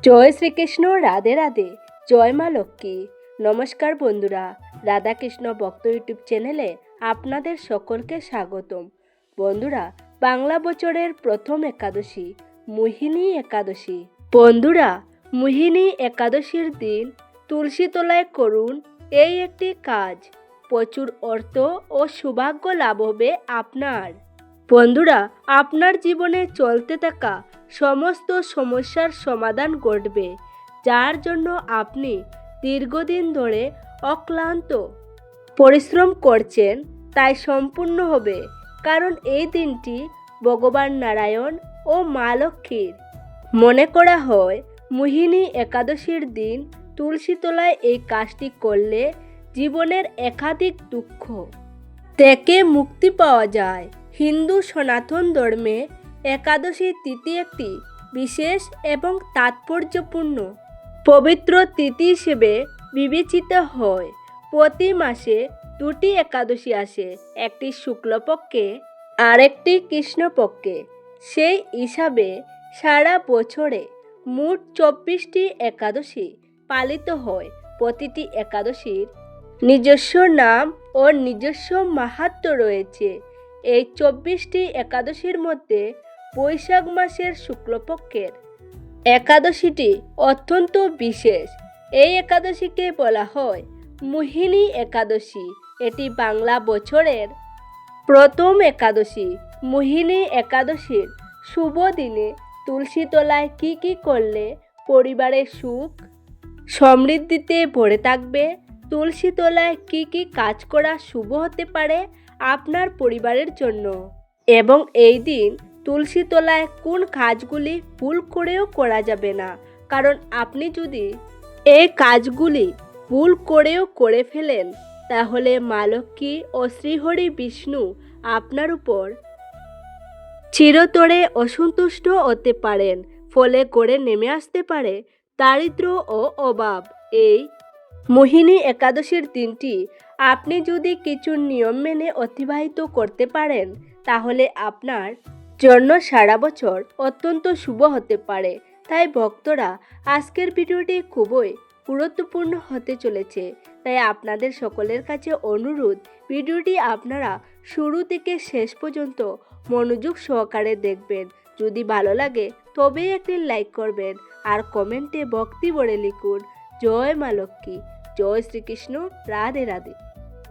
জয় শ্রীকৃষ্ণ, রাধে রাধে, জয় মা লক্ষ্মী। নমস্কার বন্ধুরা, রাধাকৃষ্ণ ভক্ত ইউটিউব চ্যানেলে আপনাদের সকলকে স্বাগতম। বন্ধুরা, বাংলা বছরের প্রথম একাদশী মোহিনী একাদশী। বন্ধুরা, মোহিনী একাদশীর দিন তুলসী তলায় করুন এই একটি কাজ, প্রচুর অর্থ ও সৌভাগ্য লাভ হবে আপনার। বন্ধুরা, আপনার জীবনে চলতে থাকা সমস্ত সমস্যার সমাধান ঘটবে, যার জন্য আপনি দীর্ঘদিন ধরে অক্লান্ত পরিশ্রম করছেন, তাই সম্পূর্ণ হবে। কারণ এই দিনটি ভগবান নারায়ণ ও মা লক্ষ্মীর মনে করা হয়। মোহিনী একাদশীর দিন তুলসী তলায় এই কাজটি করলে জীবনের একাধিক দুঃখ থেকে মুক্তি পাওয়া যায়। হিন্দু সনাতন ধর্মে একাদশী তিথি একটি বিশেষ এবং তাৎপর্যপূর্ণ পবিত্র তিথি হিসেবে বিবেচিত হয়। প্রতি মাসে দুটি একাদশী আসে, একটি শুক্লপক্ষে আর একটি কৃষ্ণপক্ষে। সেই হিসাবে সারা বছরে মোট 24টি একাদশী পালিত হয়। প্রতিটি একাদশীর নিজস্ব নাম ও নিজস্ব মাহাত্ম্য রয়েছে। এই 24টি একাদশীর মধ্যে বৈশাখ মাসের শুক্লপক্ষের একাদশীটি অত্যন্ত বিশেষ। এই একাদশীকে বলা হয় মোহিনী একাদশী। এটি বাংলা বছরের প্রথম একাদশী। মোহিনী একাদশীর শুভ দিনে তুলসী তলায় কী করলে পরিবারের সুখ সমৃদ্ধিতে ভরে থাকবে, তুলসী তলায় কী কাজ করা শুভ হতে পারে আপনার পরিবারের জন্য, এবং এই দিন তুলসী তলায় কোন কাজগুলি ভুল করেও করা যাবে না। কারণ আপনি যদি এই কাজগুলি ভুল করেও করে ফেলেন, তাহলে মা লক্ষ্মী ও শ্রীহরি বিষ্ণু আপনার উপর চিরতরে অসন্তুষ্ট হতে পারেন। ফলে গড়ে নেমে আসতে পারে দারিদ্র্য ও অভাব। এই মোহিনী একাদশীর দিনটি আপনি যদি কিছু নিয়ম মেনে অতিবাহিত করতে পারেন, তাহলে আপনার জন্য সারা বছর অত্যন্ত শুভ হতে পারে। তাই ভক্তরা, আজকের ভিডিওটি খুবই গুরুত্বপূর্ণ হতে চলেছে। তাই আপনাদের সকলের কাছে অনুরোধ, ভিডিওটি আপনারা শুরু থেকে শেষ পর্যন্ত মনোযোগ সহকারে দেখবেন। যদি ভালো লাগে তবেই একটি লাইক করবেন আর কমেন্টে ভক্তি ভরে লিখুন জয় মা লক্ষ্মী, জয় শ্রীকৃষ্ণ, রাধে রাধে।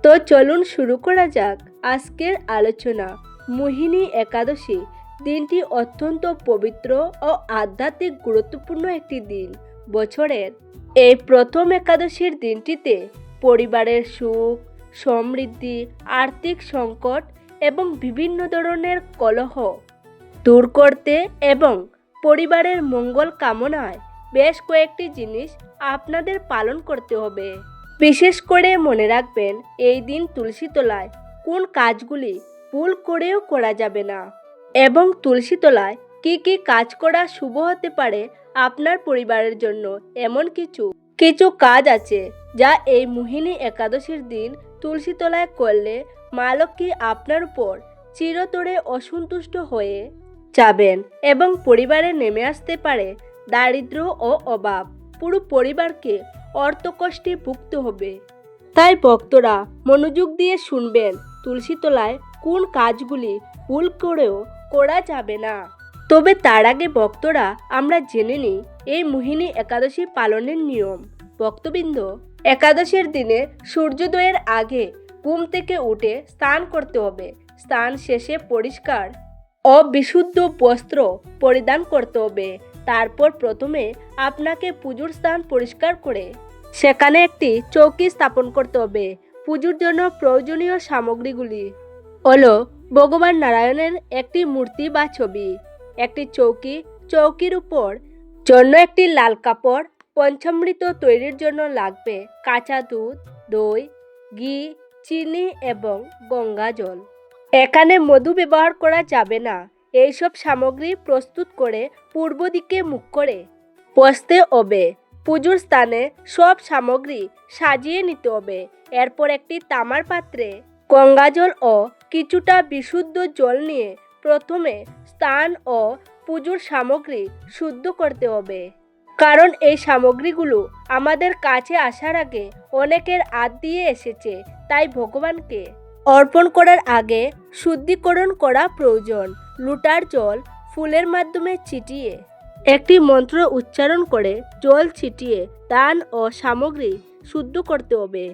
তো চলুন শুরু করা যাক আজকের আলোচনা। মোহিনী একাদশী দিনটি অত্যন্ত পবিত্র ও আধ্যাত্মিক গুরুত্বপূর্ণ একটি দিন। বছরের এই প্রথম একাদশীর দিনটিতে পরিবারের সুখ সমৃদ্ধি, আর্থিক সংকট এবং বিভিন্ন ধরনের কলহ দূর করতে এবং পরিবারের মঙ্গল কামনায় বেশ কয়েকটি জিনিস আপনাদের পালন করতে হবে। বিশেষ করে মনে রাখবেন, এই দিন তুলসী তলায় কোন কাজগুলি ভুল করেও করা যাবে না, এবং তুলসী তলায় কী কাজ করা শুভ হতে পারে আপনার পরিবারের জন্য। এমন কিছু কাজ আছে যা এই মোহিনী একাদশীর দিন তুলসী তলায় করলে মা লক্ষ্মী আপনার উপর চিরতরে অসন্তুষ্ট হয়ে যাবেন এবং পরিবারে নেমে আসতে পারে দারিদ্র্য ও অভাব। পুরো পরিবারকে অর্থকষ্টে ভুগতে হবে। তাই ভক্তরা মনোযোগ দিয়ে শুনবেন, তুলসী তলায় কোন কাজগুলি ভুল করেও করা যাবে না। তবে তার আগে ভক্তরা, আমরা জেনে নিই এই মোহিনী একাদশী পালনের নিয়ম। ভক্তবৃন্দ, একাদশীর দিনে সূর্যোদয়ের আগে ঘুম থেকে উঠে স্নান করতে হবে। স্নান শেষে পরিষ্কার ও বিশুদ্ধ বস্ত্র পরিধান করতে হবে। তারপর প্রথমে আপনাকে পুজোর স্থান পরিষ্কার করে সেখানে একটি চৌকি স্থাপন করতে হবে। পুজোর জন্য প্রয়োজনীয় সামগ্রীগুলি হলো ভগবান নারায়ণের একটি মূর্তি বা ছবি, একটি চৌকি, চৌকির উপর জন্য একটি লাল কাপড়, পঞ্চামৃত তৈরির জন্য লাগবে কাঁচা দুধ, দই, ঘি, চিনি এবং গঙ্গা জল। এখানে মধু ব্যবহার করা যাবে না। এইসব সামগ্রী প্রস্তুত করে পূর্ব দিকে মুখ করে বসতে হবে। পুজোর স্থানে সব সামগ্রী সাজিয়ে নিতে হবে। এরপর একটি তামার পাত্রে গঙ্গা জল ও কিছুটা বিশুদ্ধ জল নিয়ে প্রথমে স্নান ও পুজোর সামগ্রী শুদ্ধ করতে হবে। কারণ এই সামগ্রীগুলো আমাদের কাছে আসার আগে অনেকের হাত দিয়ে এসেছে, তাই ভগবানকে অর্পণ করার আগে শুদ্ধিকরণ করা প্রয়োজন। লোটার জল ফুলের মাধ্যমে ছিটিয়ে একটি মন্ত্র উচ্চারণ করে জল ছিটিয়ে দান ও সামগ্রী শুদ্ধ করতে হবে।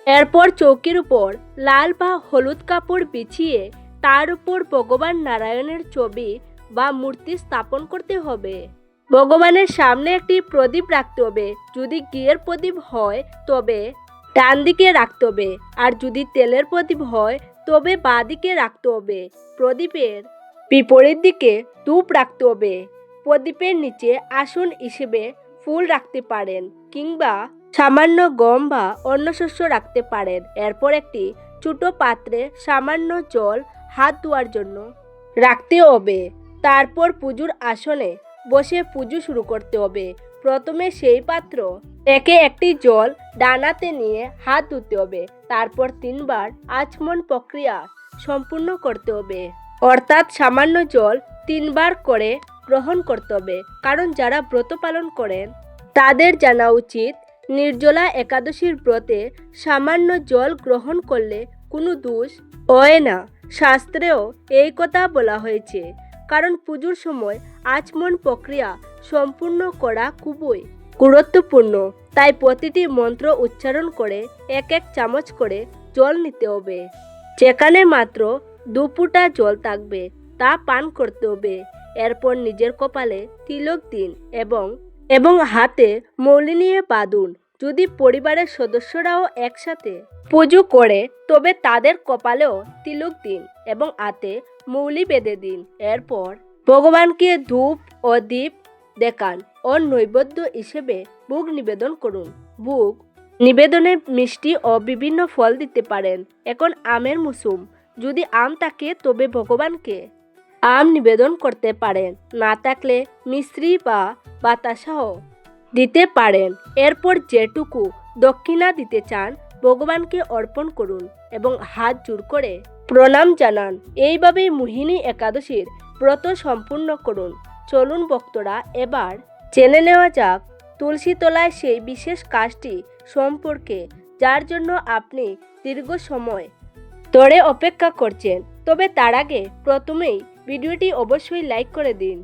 এরপর চৌকির উপর লাল বা হলুদ কাপড় বিছিয়ে তার উপর ভগবান নারায়ণের ছবি বা মূর্তি স্থাপন করতে হবে। ভগবানের সামনে একটি প্রদীপ রাখতে হবে। যদি ঘিয়ের প্রদীপ হয় তবে ডান দিকে রাখতে হবে, আর যদি তেলের প্রদীপ হয় তবে বাঁ দিকে রাখতে হবে। প্রদীপের বিপরীত দিকে ধূপ রাখতে হবে। প্রদীপের নিচে আসন হিসেবে ফুল রাখতে পারেন কিংবা সামান্য গম বা অন্য শস্য রাখতে পারেন। এরপর একটি ছোট পাত্রে সামান্য জল হাত ধোয়ার জন্য রাখতে হবে। তারপর পুজোর আসনে বসে পুজো শুরু করতে হবে। প্রথমে সেই পাত্র থেকে একটি জল ডানাতে নিয়ে হাত ধুতে হবে। তারপর 3 বার আচমন প্রক্রিয়া সম্পূর্ণ করতে হবে, অর্থাৎ সামান্য জল 3 বার করে গ্রহণ করতে হবে। কারণ যারা ব্রত পালন করেন তাদের জানা উচিত, নির্জলা একাদশীর ব্রতে সামান্য জল গ্রহণ করলে কোনো দোষ হয় না। শাস্ত্রেও এই কথা বলা হয়েছে। কারণ পুজোর সময় আচমন প্রক্রিয়া সম্পূর্ণ করা খুবই গুরুত্বপূর্ণ। তাই প্রতিটি মন্ত্র উচ্চারণ করে 1 চামচ করে জল নিতে হবে। যেখানে মাত্র 2 ফোঁটা জল থাকবে তা পান করতে হবে। এরপর নিজের কপালে তিলক দিন এবং হাতে মৌলি নিয়ে বাঁধুন। যদি পরিবারের সদস্যরাও একসাথে পুজো করে তবে তাদের কপালেও তিলক দিন এবং হাতে মৌলি বেঁধে দিন। এরপর ভগবানকে ধূপ ও দীপ দেখান ও নৈবেদ্য হিসেবে ভোগ নিবেদন করুন। ভোগ নিবেদনে মিষ্টি ও বিভিন্ন ফল দিতে পারেন। এখন আমের মৌসুম, যদি আম থাকে তবে ভগবানকে আম নিবেদন করতে পারেন, না থাকলে মিশ্রি বা বাতাসাও দিতে পারেন। এরপর যেটুকু দক্ষিণা দিতে চান ভগবানকে অর্পণ করুন এবং হাত জোড় করে প্রণাম জানান। এইভাবেই মোহিনী একাদশীর ব্রত সম্পূর্ণ করুন। চলুন ভক্তরা, এবার জেনে নেওয়া যাক তুলসী তলায় সেই বিশেষ কাজটি সম্পর্কে, যার জন্য আপনি দীর্ঘ সময় ধরে অপেক্ষা করছেন। তবে তার আগে প্রথমেই ভিডিওটি অবশ্যই লাইক করে দিন।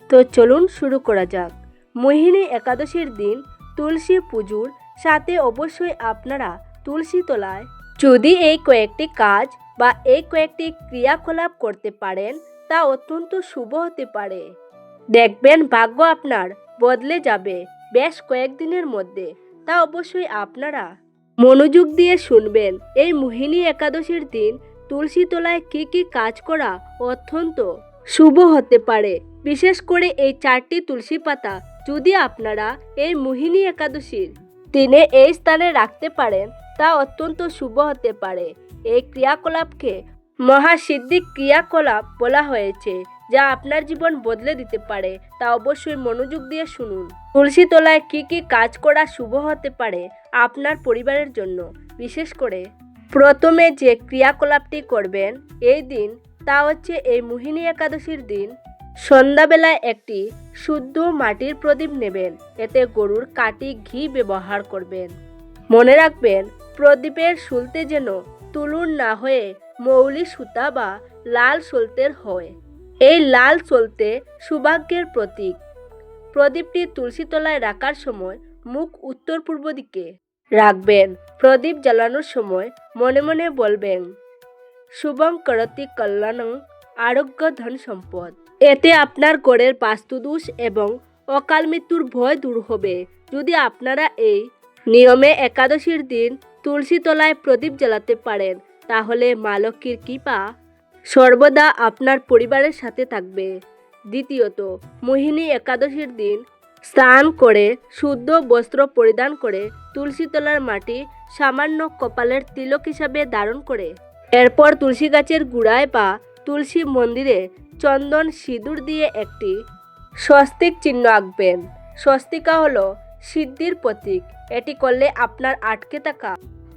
তো চলুন শুরু করা যাক। মোহিনী একাদশীর দিন তুলসী পুজোর সাথে অবশ্যই আপনারা তুলসী তলায় যদি এই কয়েকটি কাজ বা এই কয়েকটি ক্রিয়াকলাপ করতে পারেন তা অত্যন্ত শুভ হতে পারে। দেখবেন ভাগ্য আপনার বদলে যাবে বেশ কয়েকদিনের মধ্যে। তা অবশ্যই আপনারা মনোযোগ দিয়ে শুনবেন। এই মোহিনী একাদশীর দিন তুলসী তলায় কী কী কাজ করা অত্যন্ত শুভ হতে পারে। বিশেষ করে এই 4টি তুলসী পাতা যদি আপনারা এই মোহিনী একাদশীর দিনে এই স্থানে রাখতে পারেন তা অত্যন্ত শুভ হতে পারে। এই ক্রিয়াকলাপকে মহাসিদ্ধি ক্রিয়াকলাপ বলা হয়েছে, যা আপনার জীবন বদলে দিতে পারে। তা অবশ্যই মনোযোগ দিয়ে শুনুন। তুলসী তলায় কী কী কাজ করা শুভ হতে পারে আপনার পরিবারের জন্য। বিশেষ করে প্রথমে যে ক্রিয়াকলাপটি করবেন এই দিন তা হচ্ছে এই মোহিনী একাদশীর দিন সন্ধ্যাবেলায় একটি শুদ্ধ মাটির প্রদীপ নেবেন। এতে গরুর কাটি ঘি ব্যবহার করবেন। মনে রাখবেন প্রদীপের সুলতে যেন তুলুর না হয়ে মৌলি সুতা বা লাল সলতের হয়। এই লাল সলতে সৌভাগ্যের প্রতীক। প্রদীপটি তুলসী তলায় রাখার সময় মুখ উত্তর পূর্ব দিকে রাখবেন। প্রদীপ জ্বালানোর সময় মনে মনে বলবেন, শুভং করতি কল্যাণং, আরোগ্য ধন সম্পদ। এতে আপনার ঘরের বাস্তুদোষ এবং অকাল মৃত্যুর ভয় দূর হবে। যদি আপনারা এই নিয়মে একাদশীর দিন তুলসী তলায় প্রদীপ জ্বালাতে পারেন তাহলে মা লক্ষ্মীর কৃপা সর্বদা আপনার পরিবারের সাথে থাকবে। দ্বিতীয়ত, মোহিনী একাদশীর দিন স্নান করে শুদ্ধ বস্ত্র পরিধান করে তুলসী তলার মাটি সামান্য কপালের তিলক হিসাবে ধারণ করে এরপর তুলসী গাছের গোড়ায় বা তুলসী মন্দিরে চন্দন সিঁদুর দিয়ে একটি স্বস্তিক চিহ্ন আঁকবেন। স্বস্তিকা হলো সিদ্ধির প্রতীক। এটি করলে আপনার আটকে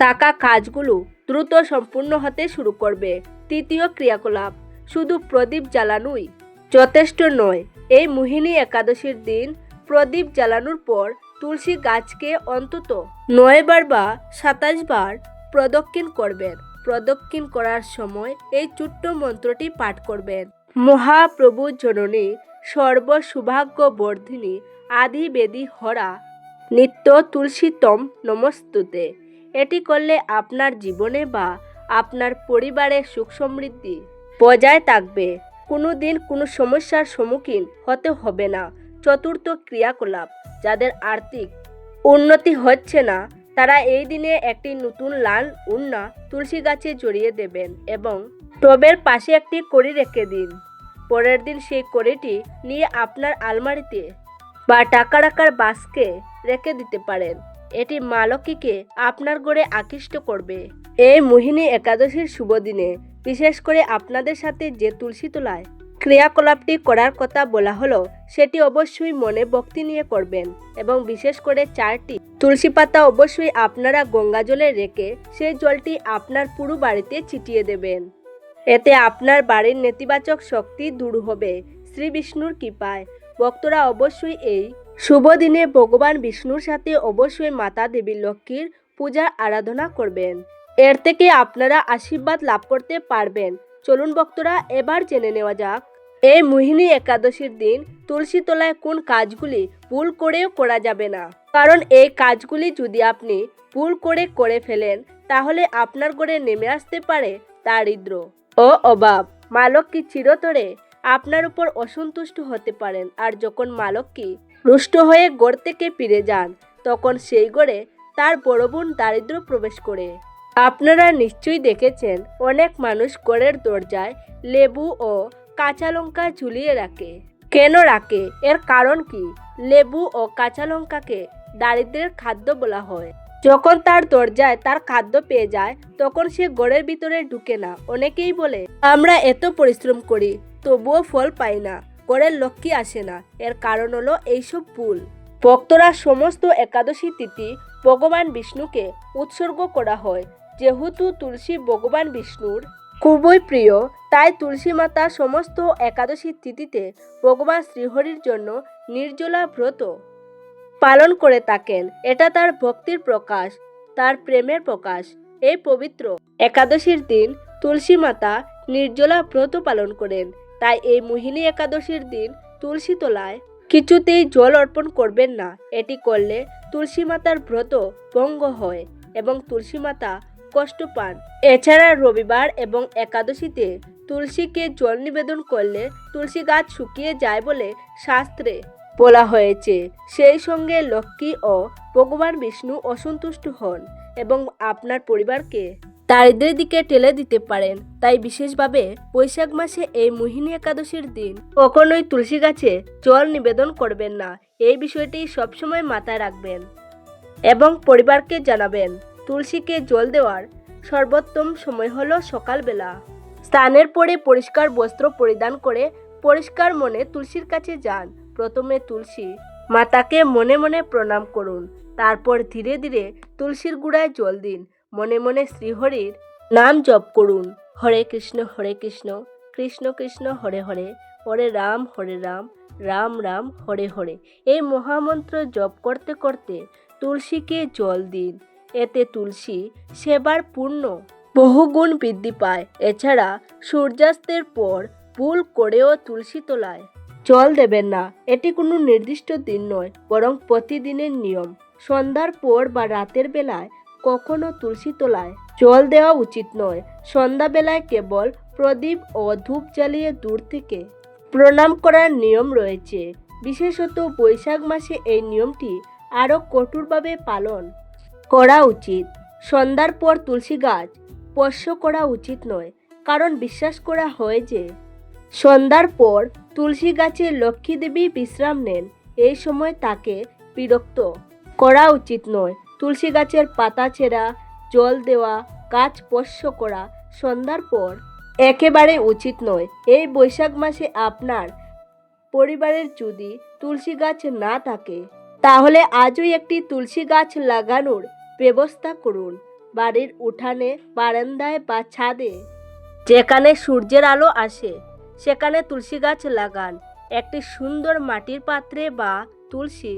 থাকা কাজগুলো দ্রুত সম্পূর্ণ হতে শুরু করবে। তৃতীয় ক্রিয়াকলাপ, শুধু প্রদীপ জ্বালানোই যথেষ্ট নয়। এই মোহিনী একাদশীর দিন প্রদীপ জ্বালানোর পর তুলসী গাছকে অন্তত 9 বার বা 27 বার প্রদক্ষিণ করবেন। প্রদক্ষিণ করার সময় এই ছোট্ট মন্ত্রটি পাঠ করবেন। মহাপ্রভু জননী সর্বসৌভাগ্য বর্ধিনী আদি বেদী হরা নিত্য তুলসীতম নমস্তুতে। এটি করলে আপনার জীবনে বা আপনার পরিবারে সুখ সমৃদ্ধি বজায় থাকবে। কোনো দিন কোনো সমস্যার সম্মুখীন হতে হবে না। চতুর্থ ক্রিয়াকলাপ, যাদের আর্থিক উন্নতি হচ্ছে না তারা এই দিনে একটি নতুন লাল উন্না তুলসী গাছে জড়িয়ে দেবেন এবং টবের পাশে একটি কড়ি রেখে দিন। পরের দিন সেই কড়িটি নিয়ে আপনার আলমারিতে বা টাকা রাখার বাস্কে রেখে দিতে পারেন। এটি মা লক্ষ্মীকে আপনার ঘরে আকৃষ্ট করবে। এই মোহিনী একাদশীর শুভ দিনে বিশেষ করে আপনাদের সাথে যে তুলসী তলায় ক্রিয়াকলাপটি করার কথা বলা হলো সেটি অবশ্যই মনে ভক্তি নিয়ে করবেন এবং বিশেষ করে 4টি তুলসী পাতা অবশ্যই আপনারা গঙ্গা জলে রেখে সেই জলটি আপনার পুরো বাড়িতে ছিটিয়ে দেবেন। এতে আপনার বাড়ির নেতিবাচক শক্তি দূর হবে শ্রী বিষ্ণুর কৃপায়। ভক্তরা অবশ্যই এই শুভ দিনে ভগবান বিষ্ণুর সাথে অবশ্যই মাতা দেবী লক্ষ্মীর পূজা আরাধনা করবেন। এর থেকে আপনারা আশীর্বাদ লাভ করতে পারবেন। চলুন ভক্তরা, এবার জেনে নেওয়া যাক এই মোহিনী একাদশীর দিন তুলসী তলায় কোন কাজগুলি ভুল করেও করা যাবে না। কারণ এই কাজগুলি যদি আপনি ভুল করে ফেলেন তাহলে আপনার ঘরে নেমে আসতে পারে দারিদ্র ও অভাব। মা লক্ষ্মী চিরতরে আপনার উপর অসন্তুষ্ট হতে পারেন। আর যখন মা লক্ষ্মী রুষ্ট হয়ে ঘর থেকে ফিরে যান তখন সেই ঘরে তার বড় বোন দারিদ্র প্রবেশ করে। আপনারা নিশ্চয়ই দেখেছেন অনেক মানুষ ঘরের দরজায় লেবু ও কাঁচা লঙ্কা ঝুলিয়ে রাখে। কেন রাখে? এর কারণ কি? লেবু ও কাঁচা লঙ্কাকে দারিদ্রের খাদ্য বলা হয়। যখন তার দরজায় তার খাদ্য পেয়ে যায় তখন সে ঘরের ভিতরে ঢুকে না। অনেকেই বলে আমরা এত পরিশ্রম করি তবুও ফল পাই না, ঘরের লক্ষ্মী আসে না। এর কারণ হলো এইসব ভুল। ভক্তরা সমস্ত একাদশী তিথি ভগবান বিষ্ণুকে উৎসর্গ করা হয়। যেহেতু তুলসী ভগবান বিষ্ণুর খুবই প্রিয় তাই তুলসী মাতা সমস্ত একাদশী তিথিতে ভগবান শ্রীহরির জন্য নির্জলা ব্রত পালন করে থাকেন। এটা তার ভক্তির প্রকাশ, তার প্রেমের প্রকাশ। এই পবিত্র একাদশীর দিন তুলসী মাতা নির্জলা ব্রত পালন করেন। তাই এই মোহিনী একাদশীর দিন তুলসী তলায় কিছুতেই জল অর্পণ করবেন না। এটি করলে তুলসী মাতার ব্রত ভঙ্গ হয় এবং তুলসী মাতা কষ্ট পান। এছাড়া রবিবার এবং একাদশীতে তুলসীকে জল নিবেদন করলে তুলসী গাছ শুকিয়ে যায় বলে শাস্ত্রে বলা হয়েছে। সেই সঙ্গে লক্ষ্মী ও ভগবান বিষ্ণু অসন্তুষ্ট হন এবং আপনার পরিবারকে দারিদ্রের দিকে ঠেলে দিতে পারেন। তাই বিশেষভাবে বৈশাখ মাসে এই মোহিনী একাদশীর দিন কখনোই তুলসী গাছে জল নিবেদন করবেন না। এই বিষয়টি সবসময় মাথায় রাখবেন এবং পরিবারকে জানাবেন। তুলসীকে জল দেওয়ার সর্বোত্তম সময় হলো সকালবেলা। স্নানের পরে পরিষ্কার বস্ত্র পরিধান করে পরিষ্কার মনে তুলসীর কাছে যান। প্রথমে তুলসী মাতাকে মনে মনে প্রণাম করুন। তারপর ধীরে ধীরে তুলসীর গুড়ায় জল দিন। মনে মনে শ্রীহরির নাম জপ করুন। হরে কৃষ্ণ কৃষ্ণ কৃষ্ণ হরে হরে, হরে রাম রাম রাম হরে হরে। এই মহামন্ত্র জপ করতে করতে তুলসীকে জল দিন। এতে তুলসী সেবার পূর্ণ বহুগুণ বৃদ্ধি পায়। এছাড়া সূর্যাস্তের পর ভুল করেও তুলসী তলায় জল দেবেন না। এটি কোনো নির্দিষ্ট দিন নয়, বরং প্রতিদিনের নিয়ম। সন্ধ্যার পর বা রাতের বেলায় কখনো তুলসী তলায় জল দেওয়া উচিত নয়। সন্ধ্যাবেলায় কেবল প্রদীপ ও ধূপ জ্বালিয়ে দূর থেকে প্রণাম করার নিয়ম রয়েছে। বিশেষত বৈশাখ মাসে এই নিয়মটি আরও কঠোরভাবে পালন করা উচিত। সন্ধ্যার পর তুলসী গাছ স্পর্শ করা উচিত নয়, কারণ বিশ্বাস করা হয় যে সন্ধ্যার পর তুলসী গাছে লক্ষ্মী দেবী বিশ্রাম নেন। এই সময় তাকে বিরক্ত করা উচিত নয়। তুলসী গাছের পাতা ছেঁড়া, জল দেওয়া, গাছ স্পর্শ করা সন্ধ্যার পর একেবারে উচিত নয়। এই বৈশাখ মাসে আপনার পরিবারের যদি তুলসী গাছ না থাকে তাহলে আজই একটি তুলসী গাছ লাগানোর ব্যবস্থা করুন। বাড়ির উঠানে, বারান্দায় বা ছাদে যেখানে সূর্যের আলো আসে সেখানে তুলসী গাছ লাগান। একটি সুন্দর মাটির পাত্রে বা তুলসী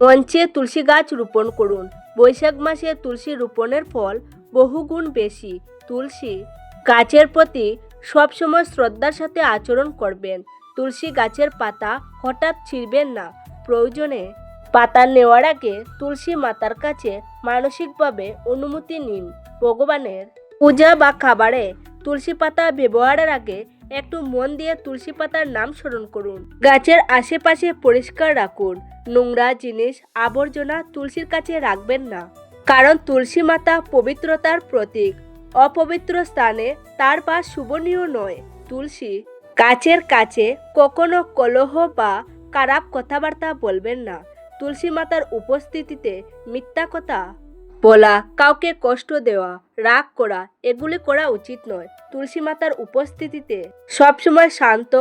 মঞ্চে তুলসী গাছ রোপণ করুন। বৈশাখ মাসে তুলসী রোপণের ফল বহুগুণ বেশি। তুলসী গাছের প্রতি সবসময় শ্রদ্ধার সাথে আচরণ করবেন। তুলসী গাছের পাতা হঠাৎ ছিঁড়বেন না। প্রয়োজনে পাতা নেওয়ার আগে তুলসী মাতার কাছে মানসিকভাবে অনুমতি নিন। ভগবানের পূজা বা খাবারে তুলসী পাতা ব্যবহারের আগে একটু মন দিয়ে তুলসী পাতার নাম স্মরণ করুন। গাছের আশেপাশে পরিষ্কার রাখুন। নোংরা জিনিস আবর্জনা তুলসীর কাছে রাখবেন না, কারণ তুলসী মাতা পবিত্রতার প্রতীক। অপবিত্র স্থানে তার বাস শুভনীয় নয়। তুলসী গাছের কাছে কখনো কলহ বা খারাপ কথাবার্তা বলবেন না। তুলসী মাতার উপস্থিতিতে মিথ্যা কথা বলা, কাউকে কষ্ট দেওয়া, রাগ করা এগুলি করা উচিত নয়। তুলসী মাতার উপস্থিতিতে সবসময় শান্ত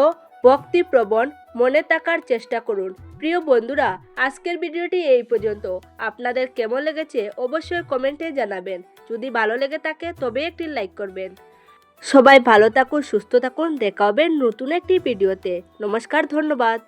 ভক্তিপ্রবণ মনে থাকার চেষ্টা করুন। প্রিয় বন্ধুরা, আজকের ভিডিওটি এই পর্যন্ত। আপনাদের কেমন লেগেছে অবশ্যই কমেন্টে জানাবেন। যদি ভালো লেগে থাকে তবে একটি লাইক করবেন। সবাই ভালো থাকুন, সুস্থ থাকুন। দেখা হবে নতুন একটি ভিডিওতে। নমস্কার, ধন্যবাদ।